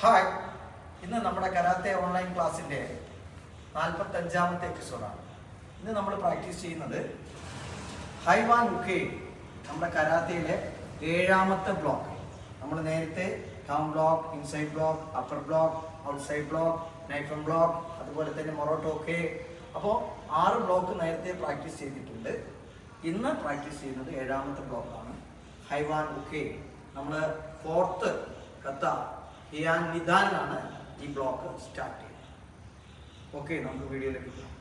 Hi, ഇന്ന് നമ്മുടെ karate online ക്ലാസ്സിൻ്റെ 45ാമത്തെ എപ്പിസോഡാണ്. ഇന്ന് നമ്മൾ പ്രാക്ടീസ് ചെയ്യുന്നത് ഹൈവാൻ ഉക്കെ, നമ്മുടെ കരാത്തയിലെ 7ാമത്തെ ബ്ലോക്ക്. നമ്മൾ നേരത്തെ down block, inside block, upper block, outside block, നൈഫൺ ബ്ലോക്ക്, അതുപോലെ തന്നെ മൊറോട്ടോക്കെ. അപ്പോൾ 6 ബ്ലോക്ക് നേരത്തെ പ്രാക്ടീസ് ചെയ്തിട്ടുണ്ട്. ഇന്ന് പ്രാക്ടീസ് ചെയ്യുന്നത് 7ാമത്തെ ബ്ലോക്കാണ്, ഹൈവാൻ ഉക്കെ. നമ്മൾ 4th കഥ ഹിയാൻ നിദാനിലാണ് ഈ ബ്ലോക്ക് സ്റ്റാർട്ട് ചെയ്യുന്നത്. ഓക്കെ, നമുക്ക് വീഡിയോയിലേക്ക് പോകാം.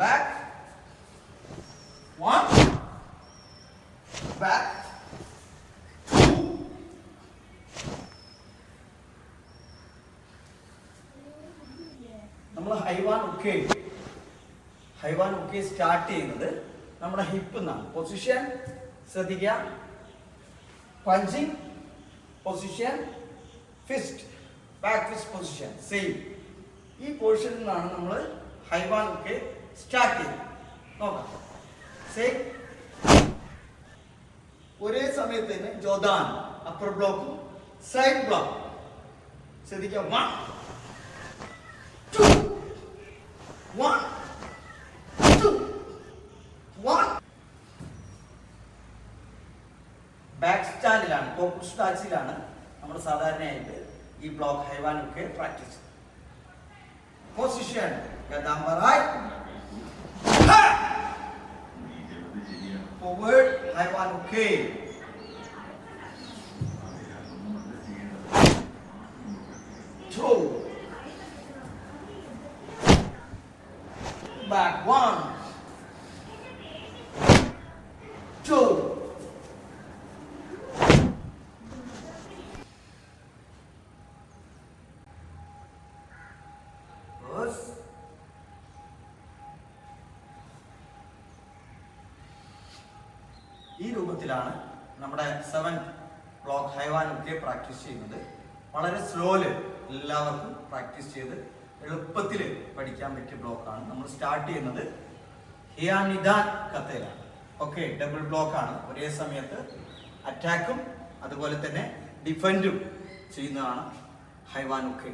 Back, 1, back, 2, നമ്മൾ ഹൈവാൻ ഉക്കെ സ്റ്റാർട്ട് ചെയ്യുന്നത് നമ്മുടെ ഹിപ്പ് നിന്നാണ്. പൊസിഷൻ ശ്രദ്ധിക്കുക, punching position, fist, back fist position same. ഈ പൊസിഷനിൽ നിന്നാണ് നമ്മൾ ഹൈവാൻ ഉക്കെ സ്റ്റാർട്ട് ചെയ്യുന്നത്. നോക്കാം, സെയിം. ഒരേ സമയത്ത് തന്നെ ജോദാൻ, അപ്പർ ബ്ലോക്കും സൈഡ് ബ്ലോക്ക് ശ്രദ്ധിക്കുക. 1, 2, 1, 2, 1. ബാക്ക് സ്റ്റാൻഡിലാണ്, കോപ്പർ സ്റ്റാച്ചിലാണ് നമ്മൾ സാധാരണയായിട്ട് ഈ ബ്ലോക്ക് ഹൈവാൻ ഉക്കെ പ്രാക്ടീസ്. പൊസിഷൻ forward, ഹൈവാൻ ഉക്കെ. Throw, back, 1, 2, ഈ രൂപത്തിലാണ് നമ്മുടെ 7th ബ്ലോക്ക് ഹൈവാൻ ഉക്കെ പ്രാക്ടീസ് ചെയ്യുന്നത്. വളരെ സ്ലോയില് എല്ലാവർക്കും പ്രാക്ടീസ് ചെയ്ത് എളുപ്പത്തിൽ പഠിക്കാൻ പറ്റിയ ബ്ലോക്കാണ്. നമ്മൾ സ്റ്റാർട്ട് ചെയ്യുന്നത് ഹിയാൻ നിദാൻ കഥയിലാണ്. ഓക്കെ, ഡബിൾ ബ്ലോക്കാണ്. ഒരേ സമയത്ത് അറ്റാക്കും അതുപോലെ തന്നെ ഡിഫൻഡും ചെയ്യുന്നതാണ് ഹൈവാൻ ഉക്കെ.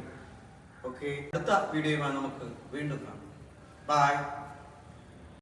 ഓക്കെ, അടുത്ത വീഡിയോയുമായി നമുക്ക് വീണ്ടും കാണാം. ബൈ.